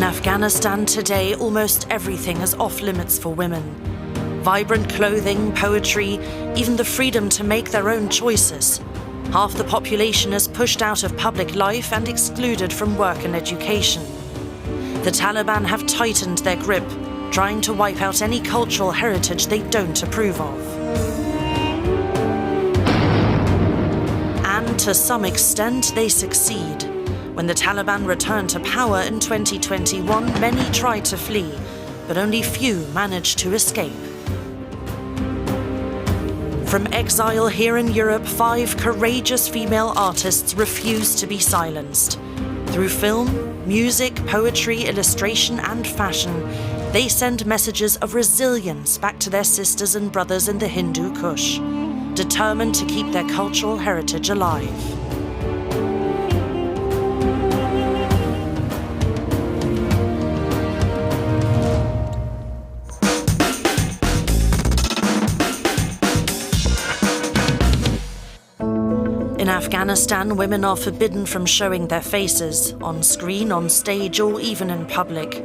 In Afghanistan today, almost everything is off limits for women. Vibrant clothing, poetry, even the freedom to make their own choices. Half the population is pushed out of public life and excluded from work and education. The Taliban have tightened their grip, trying to wipe out any cultural heritage they don't approve of. And to some extent, they succeed. When the Taliban returned to power in 2021, many tried to flee, but only few managed to escape. From exile here in Europe, 5 courageous female artists refused to be silenced. Through film, music, poetry, illustration, and fashion, they send messages of resilience back to their sisters and brothers in the Hindu Kush, determined to keep their cultural heritage alive. In Afghanistan, women are forbidden from showing their faces, on screen, on stage, or even in public.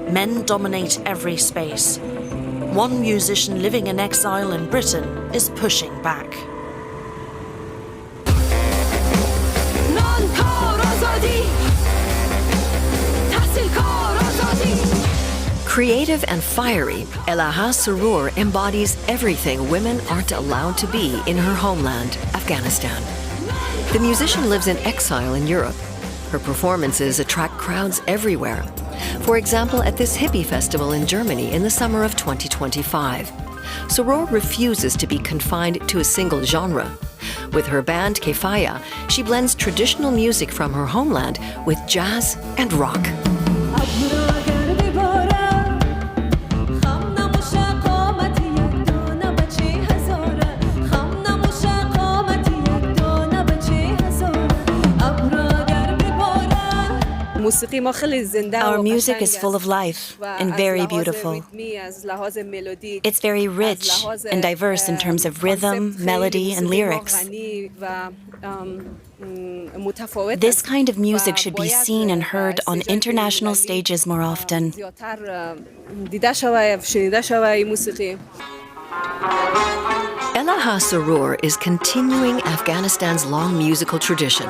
Men dominate every space. One musician living in exile in Britain is pushing back. Creative and fiery, Elaha Soroor embodies everything women aren't allowed to be in her homeland, Afghanistan. The musician lives in exile in Europe. Her performances attract crowds everywhere. For example, at this hippie festival in Germany in the summer of 2025. Soroor refuses to be confined to a single genre. With her band Kefaya, she blends traditional music from her homeland with jazz and rock. Our music is full of life and very beautiful. It's very rich and diverse in terms of rhythm, melody, and lyrics. This kind of music should be seen and heard on international stages more often. Elaha Soroor is continuing Afghanistan's long musical tradition.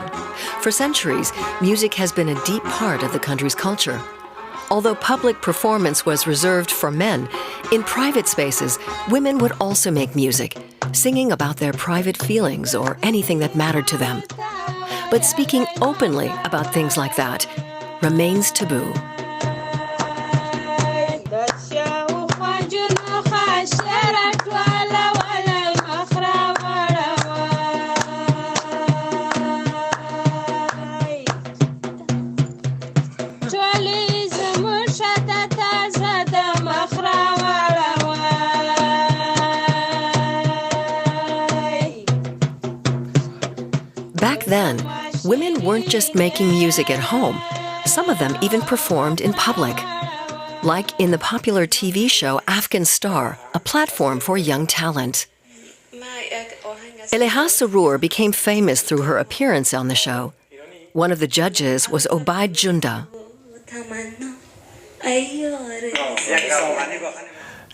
For centuries, music has been a deep part of the country's culture. Although public performance was reserved for men, in private spaces, women would also make music, singing about their private feelings or anything that mattered to them. But speaking openly about things like that remains taboo. Back then, women weren't just making music at home. Some of them even performed in public. Like in the popular TV show Afghan Star, a platform for young talent. Elaha Soroor became famous through her appearance on the show. One of the judges was Obaid Junda.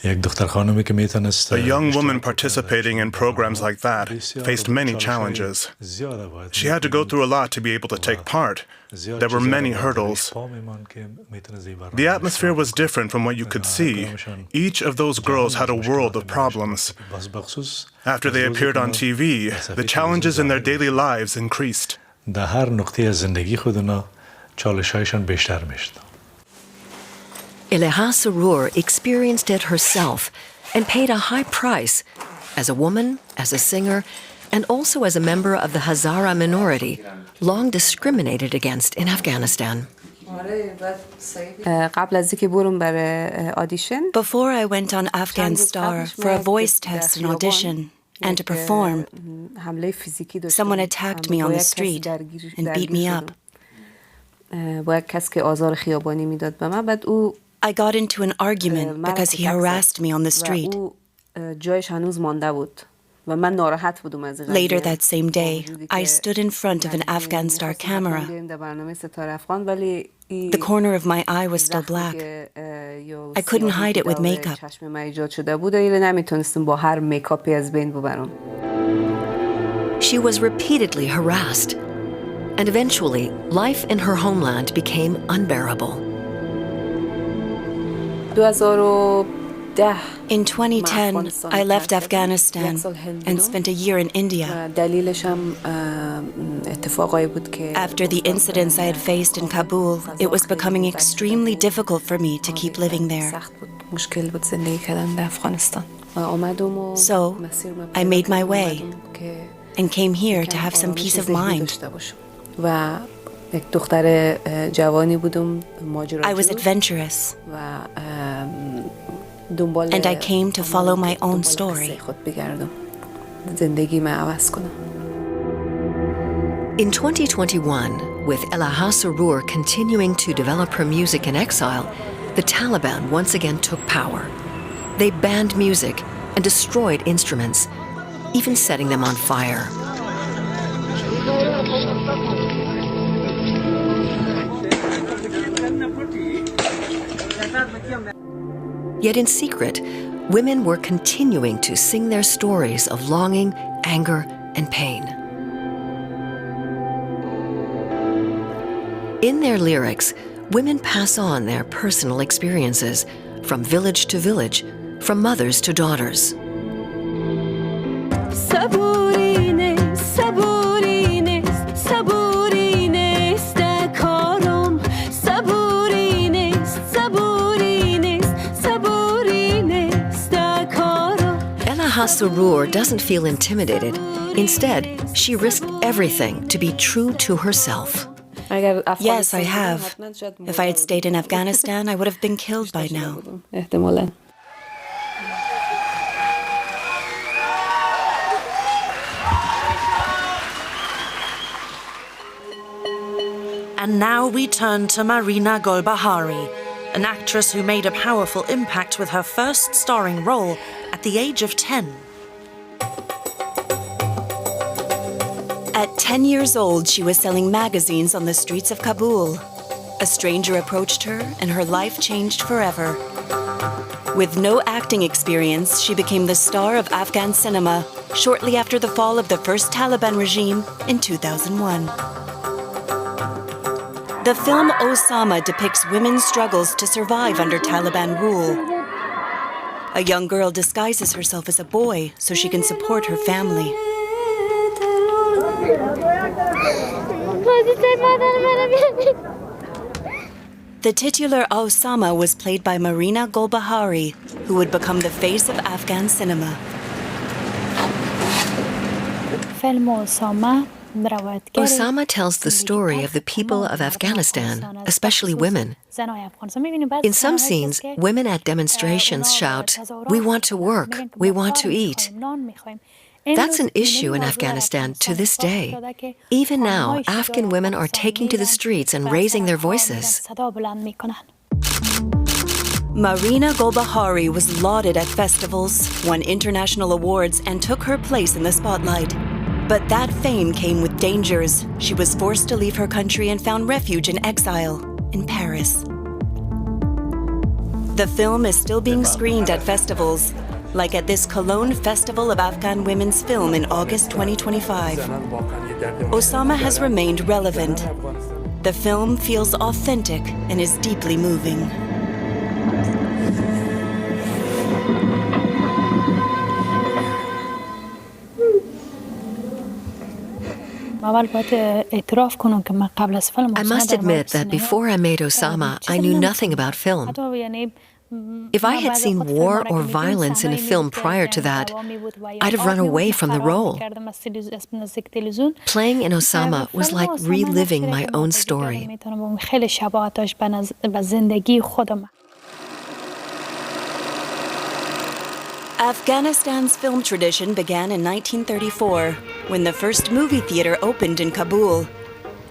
A young woman participating in programs like that faced many challenges. She had to go through a lot to be able to take part. There were many hurdles. The atmosphere was different from what you could see. Each of those girls had a world of problems. After they appeared on TV, the challenges in their daily lives increased. Elaha Soroor experienced it herself and paid a high price as a woman, as a singer, and also as a member of the Hazara minority, long discriminated against in Afghanistan. Before I went on Afghan Star for a voice test and audition and to perform, someone attacked me on the street and beat me up. I got into an argument because he harassed me on the street. Later that same day, I stood in front of an Afghan star camera. The corner of my eye was still black. I couldn't hide it with makeup. She was repeatedly harassed, and eventually, life in her homeland became unbearable. In 2010, I left Afghanistan and spent a year in India. After the incidents I had faced in Kabul, it was becoming extremely difficult for me to keep living there. So, I made my way and came here to have some peace of mind. I was adventurous, and I came to follow my own story. In 2021, with Elaha Soroor continuing to develop her music in exile, the Taliban once again took power. They banned music and destroyed instruments, even setting them on fire. Yet in secret, women were continuing to sing their stories of longing, anger, and pain. In their lyrics, women pass on their personal experiences from village to village, from mothers to daughters. Elaha Soroor doesn't feel intimidated. Instead, she risked everything to be true to herself. Yes, I have. If I had stayed in Afghanistan, I would have been killed by now. And now we turn to Marina Golbahari, an actress who made a powerful impact with her first starring role at the age of 10. At 10 years old, she was selling magazines on the streets of Kabul. A stranger approached her, and her life changed forever. With no acting experience, she became the star of Afghan cinema shortly after the fall of the first Taliban regime in 2001. The film Osama depicts women's struggles to survive under Taliban rule. A young girl disguises herself as a boy so she can support her family. The titular Osama was played by Marina Golbahari, who would become the face of Afghan cinema. Osama tells the story of the people of Afghanistan, especially women. In some scenes, women at demonstrations shout, "We want to work, we want to eat." That's an issue in Afghanistan to this day. Even now, Afghan women are taking to the streets and raising their voices. Marina Golbahari was lauded at festivals, won international awards, and took her place in the spotlight. But that fame came with dangers. She was forced to leave her country and found refuge in exile in Paris. The film is still being screened at festivals, like at this Cologne Festival of Afghan Women's Film in August 2025. Osama has remained relevant. The film feels authentic and is deeply moving. I must admit that before I made Osama, I knew nothing about film. If I had seen war or violence in a film prior to that, I'd have run away from the role. Playing in Osama was like reliving my own story. Afghanistan's film tradition began in 1934, when the first movie theater opened in Kabul.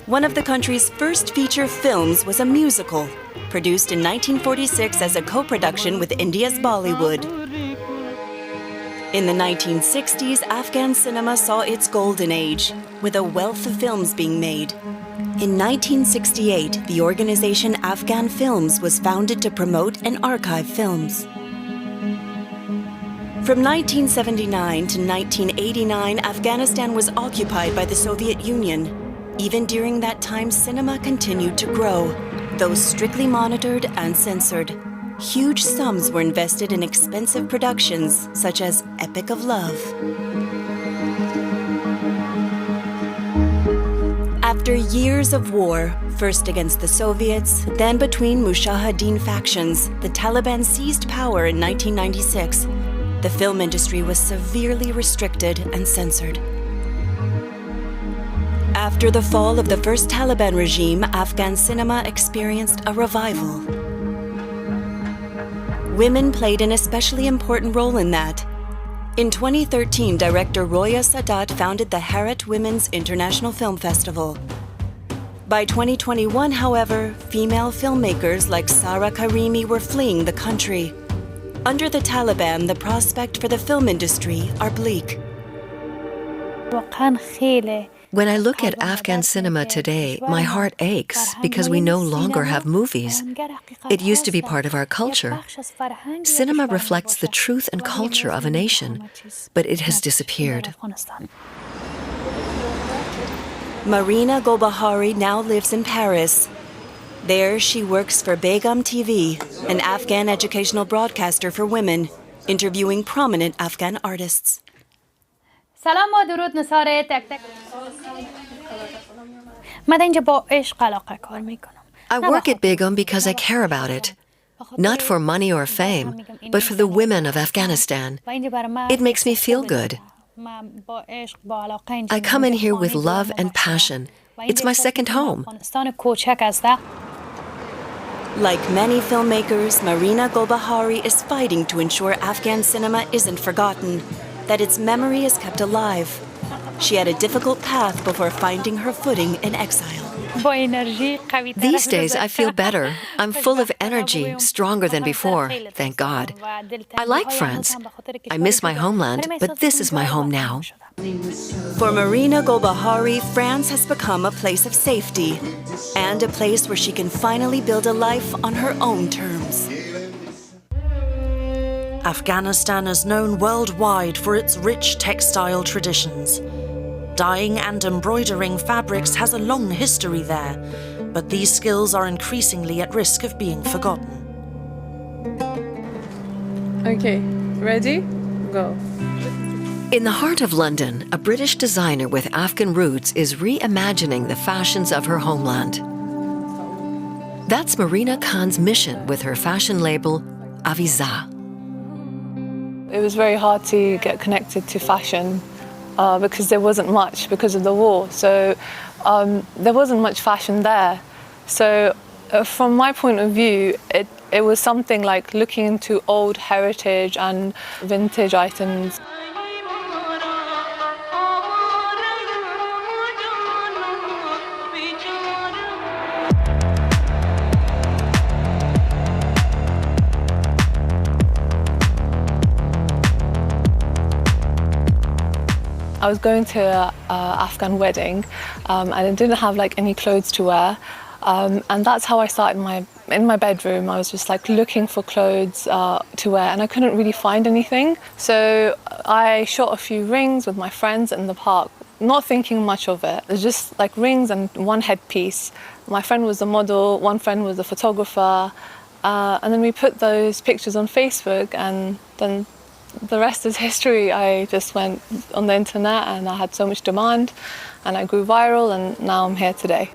One of the country's first feature films was a musical, produced in 1946 as a co-production with India's Bollywood. In the 1960s, Afghan cinema saw its golden age, with a wealth of films being made. In 1968, the organization Afghan Films was founded to promote and archive films. From 1979 to 1989, Afghanistan was occupied by the Soviet Union. Even during that time, cinema continued to grow, though strictly monitored and censored. Huge sums were invested in expensive productions, such as Epic of Love. After years of war, first against the Soviets, then between Mujahideen factions, the Taliban seized power in 1996. The film industry was severely restricted and censored. After the fall of the first Taliban regime, Afghan cinema experienced a revival. Women played an especially important role in that. In 2013, director Roya Sadat founded the Herat Women's International Film Festival. By 2021, however, female filmmakers like Sara Karimi were fleeing the country. Under the Taliban, the prospect for the film industry are bleak. When I look at Afghan cinema today, my heart aches because we no longer have movies. It used to be part of our culture. Cinema reflects the truth and culture of a nation, but it has disappeared. Marina Golbahari now lives in Paris. There, she works for Begum TV, an Afghan educational broadcaster for women, interviewing prominent Afghan artists. سلام و درود نثار تک تک. من اینجا با عشق علاقه کار میکنم. I work at Begum because I care about it. Not for money or fame, but for the women of Afghanistan. It makes me feel good. I come in here with love and passion. It's my second home. Like many filmmakers, Marina Golbahari is fighting to ensure Afghan cinema isn't forgotten, that its memory is kept alive. She had a difficult path before finding her footing in exile. These days, I feel better. I'm full of energy, stronger than before, thank God. I like France. I miss my homeland, but this is my home now. For Marina Golbahari, France has become a place of safety and a place where she can finally build a life on her own terms. Afghanistan is known worldwide for its rich textile traditions. Dyeing and embroidering fabrics has a long history there, but these skills are increasingly at risk of being forgotten. Okay, ready? Go. In the heart of London, a British designer with Afghan roots is reimagining the fashions of her homeland. That's Marina Khan's mission with her fashion label, Abida. It was very hard to get connected to fashion because there wasn't much because of the war. So there wasn't much fashion there. So from my point of view, it was something like looking into old heritage and vintage items. I was going to an Afghan wedding and I didn't have like any clothes to wear, and that's how I started in my bedroom. I was just like looking for clothes to wear and I couldn't really find anything. So I shot a few rings with my friends in the park, not thinking much of it. It's just like rings and one headpiece. My friend was the model, one friend was the photographer, and then we put those pictures on Facebook, and then the rest is history. I just went on the internet and I had so much demand and I grew viral, and now I'm here today.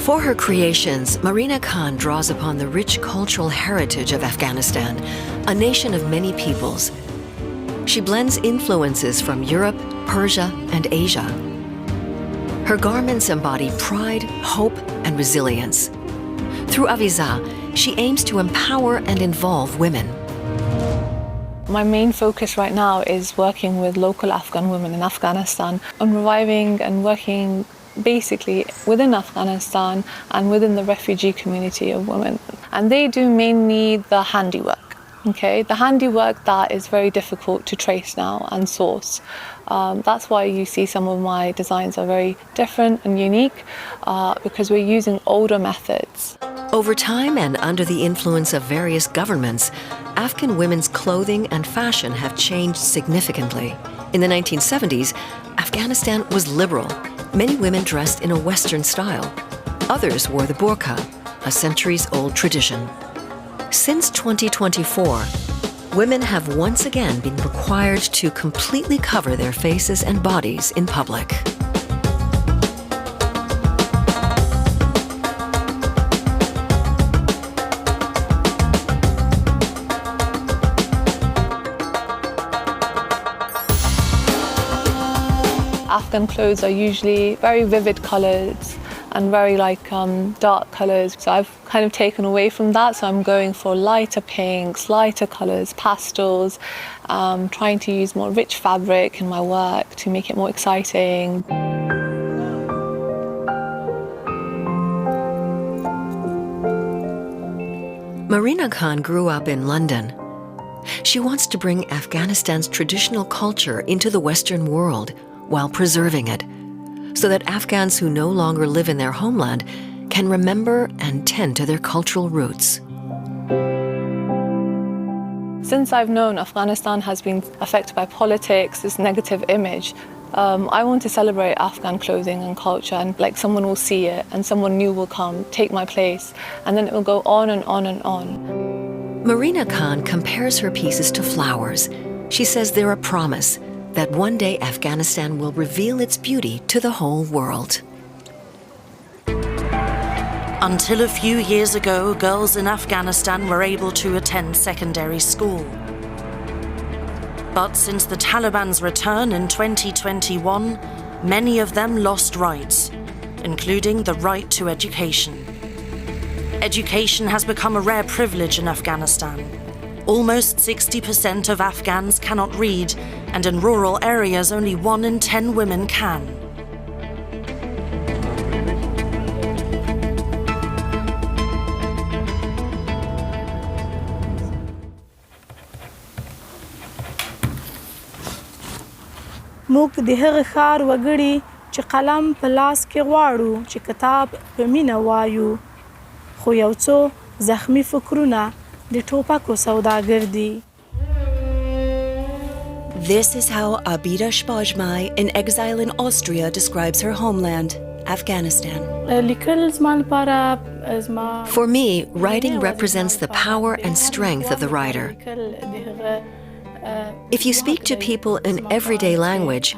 For her creations, Marina Khan draws upon the rich cultural heritage of Afghanistan, a nation of many peoples. She blends influences from Europe, Persia, and Asia. Her garments embody pride, hope, and resilience. Through Abida, she aims to empower and involve women. My main focus right now is working with local Afghan women in Afghanistan on reviving and working basically within Afghanistan and within the refugee community of women. And they do mainly the handiwork. Okay, the handiwork that is very difficult to trace now and source. That's why you see some of my designs are very different and unique because we're using older methods. Over time and under the influence of various governments, Afghan women's clothing and fashion have changed significantly. In the 1970s, Afghanistan was liberal. Many women dressed in a Western style. Others wore the burqa, a centuries-old tradition. Since 2024, women have once again been required to completely cover their faces and bodies in public. Afghan clothes are usually very vivid colors and very dark colors. So I've kind of taken away from that. So I'm going for lighter pinks, lighter colors, pastels, trying to use more rich fabric in my work to make it more exciting. Marina Khan grew up in London. She wants to bring Afghanistan's traditional culture into the Western world while preserving it, so that Afghans who no longer live in their homeland can remember and tend to their cultural roots. Since I've known Afghanistan has been affected by politics, this negative image, I want to celebrate Afghan clothing and culture, and like someone will see it and someone new will come, take my place, and then it will go on and on and on. Marina Khan compares her pieces to flowers. She says they're a promise that one day Afghanistan will reveal its beauty to the whole world. Until a few years ago, girls in Afghanistan were able to attend secondary school. But since the Taliban's return in 2021, many of them lost rights, including the right to education. Education has become a rare privilege in Afghanistan. Almost 60% of Afghans cannot read, and in rural areas only 1 in 10 women can. موږ د هغه ښار وګړي چې قلم په لاس کې غواړو چې کتاب په مینه وایو خو یو څو زخمی فکرونه د ټوپکو سوداګر دي. This is how Abida Spogmai, in exile in Austria, describes her homeland, Afghanistan. For me, writing represents the power and strength of the writer. If you speak to people in everyday language,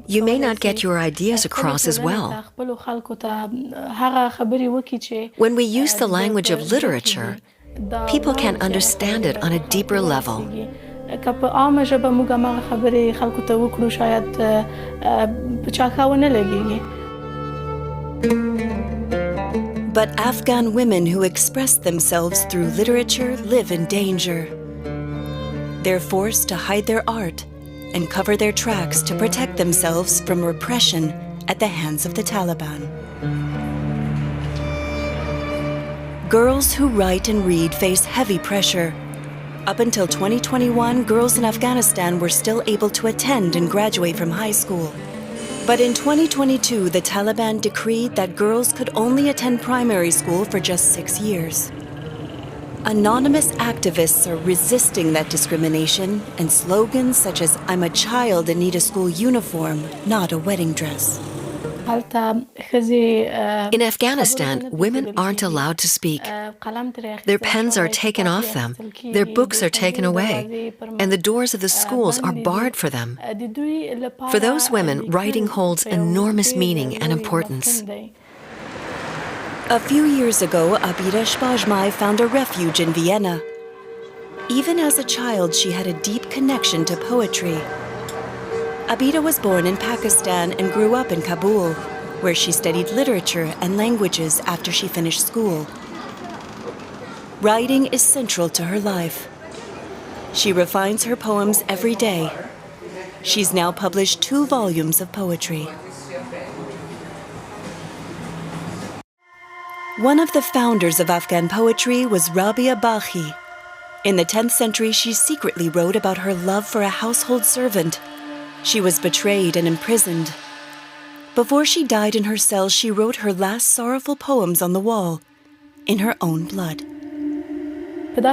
you may not get your ideas across as well. When we use the language of literature, people can understand it on a deeper level. But Afghan women who express themselves through literature live in danger. They're forced to hide their art and cover their tracks to protect themselves from repression at the hands of the Taliban. Girls who write and read face heavy pressure. Up until 2021, girls in Afghanistan were still able to attend and graduate from high school. But in 2022, the Taliban decreed that girls could only attend primary school for just 6 years. Anonymous activists are resisting that discrimination, and slogans such as "I'm a child and need a school uniform, not a wedding dress." In Afghanistan, women aren't allowed to speak. Their pens are taken off them, their books are taken away, and the doors of the schools are barred for them. For those women, writing holds enormous meaning and importance. A few years ago, Abida Spogmai found a refuge in Vienna. Even as a child, she had a deep connection to poetry. Abida was born in Pakistan and grew up in Kabul, where she studied literature and languages after she finished school. Writing is central to her life. She refines her poems every day. She's now published 2 volumes of poetry. One of the founders of Afghan poetry was Rabia Bahi. In the 10th century, she secretly wrote about her love for a household servant. She was betrayed and imprisoned. Before she died in her cell, she wrote her last sorrowful poems on the wall, in her own blood. For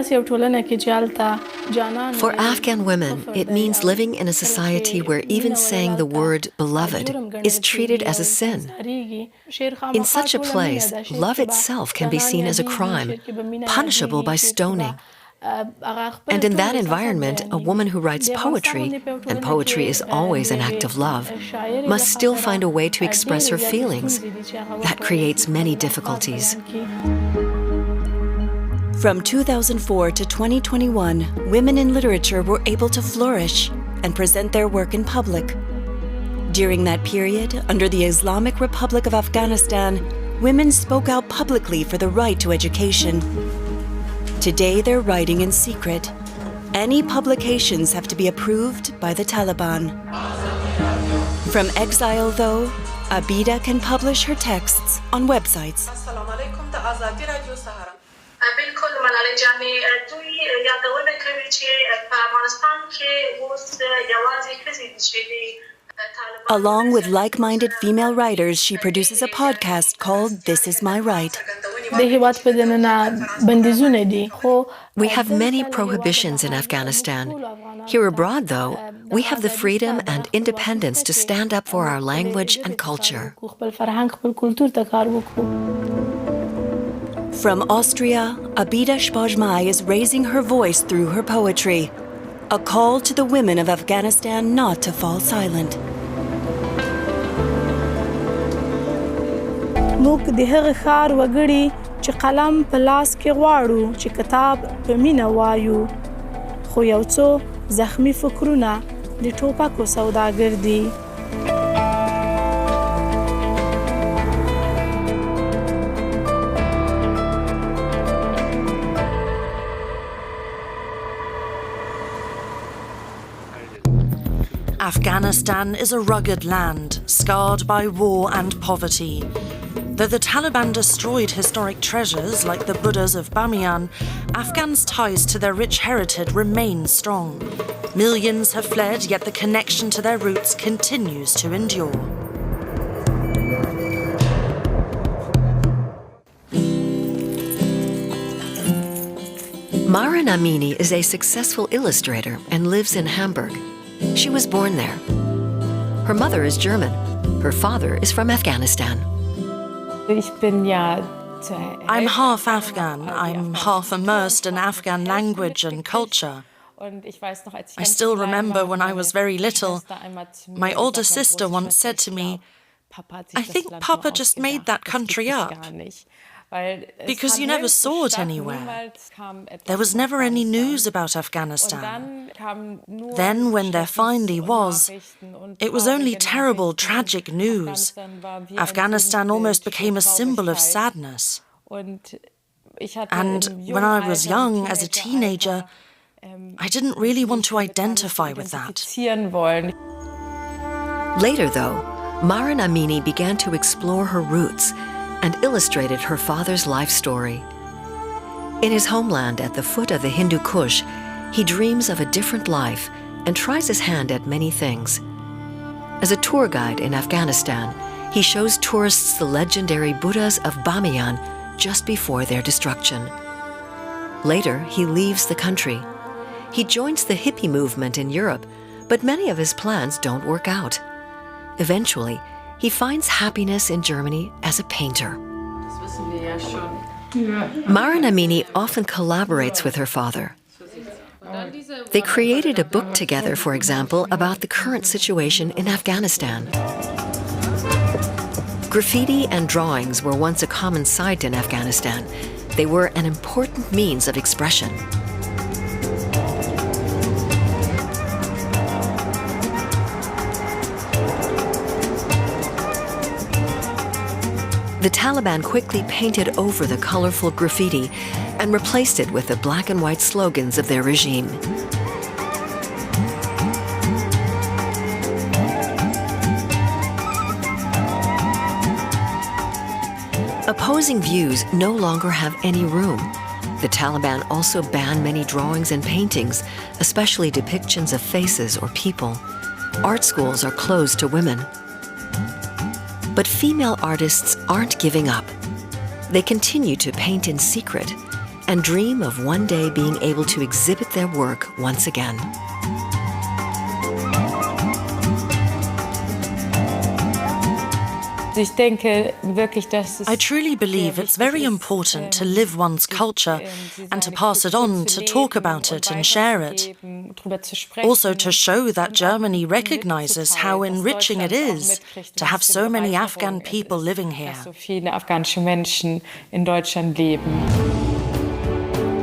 Afghan women, it means living in a society where even saying the word beloved is treated as a sin. In such a place, love itself can be seen as a crime, punishable by stoning. And in that environment, a woman who writes poetry, and poetry is always an act of love, must still find a way to express her feelings. That creates many difficulties. From 2004 to 2021, women in literature were able to flourish and present their work in public. During that period, under the Islamic Republic of Afghanistan, women spoke out publicly for the right to education. Today, they're writing in secret. Any publications have to be approved by the Taliban. From Exile, though, Abida can publish her texts on websites. Along with like-minded female writers, she produces a podcast called This Is My Right. We have many prohibitions in Afghanistan. Here abroad, though, we have the freedom and independence to stand up for our language and culture. From Austria, Abida Spogmai is raising her voice through her poetry, a call to the women of Afghanistan not to fall silent. موږ د هغه ښار وګړي چې قلم په لاس کې غواړو چې کتاب په مینه وایو خو یو څو زخمی فکرونه د ټوپکو سوداګر دي. Afghanistan is a rugged land, scarred by war and poverty. Though the Taliban destroyed historic treasures like the Buddhas of Bamiyan, Afghans' ties to their rich heritage remain strong. Millions have fled, yet the connection to their roots continues to endure. Maren Amini is a successful illustrator and lives in Hamburg. She was born there. Her mother is German. Her father is from Afghanistan. I'm half Afghan. I'm half immersed in Afghan language and culture. I still remember when I was very little, my older sister once said to me, "I think Papa just made that country up." Because you never saw it anywhere. There was never any news about Afghanistan. Then, when there finally was, it was only terrible, tragic news. Afghanistan almost became a symbol of sadness. And when I was young, as a teenager, I didn't really want to identify with that. Later, though, Maren Amini began to explore her roots and illustrated her father's life story. In his homeland at the foot of the Hindu Kush, he dreams of a different life and tries his hand at many things. As a tour guide in Afghanistan, he shows tourists the legendary Buddhas of Bamiyan just before their destruction. Later, he leaves the country. He joins the hippie movement in Europe, but many of his plans don't work out. Eventually, he finds happiness in Germany as a painter. Maren Amini often collaborates with her father. They created a book together, for example, about the current situation in Afghanistan. Graffiti and drawings were once a common sight in Afghanistan. They were an important means of expression. The Taliban quickly painted over the colorful graffiti and replaced it with the black and white slogans of their regime. Opposing views no longer have any room. The Taliban also ban many drawings and paintings, especially depictions of faces or people. Art schools are closed to women. But female artists aren't giving up. They continue to paint in secret and dream of one day being able to exhibit their work once again. I truly believe it's very important to live one's culture and to pass it on, to talk about it and share it. Also to show that Germany recognizes how enriching it is to have so many Afghan people living here.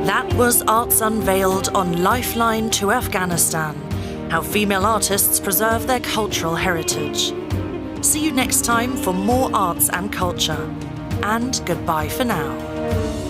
That was Arts Unveiled on Lifeline to Afghanistan, how female artists preserve their cultural heritage. See you next time for more arts and culture. And goodbye for now.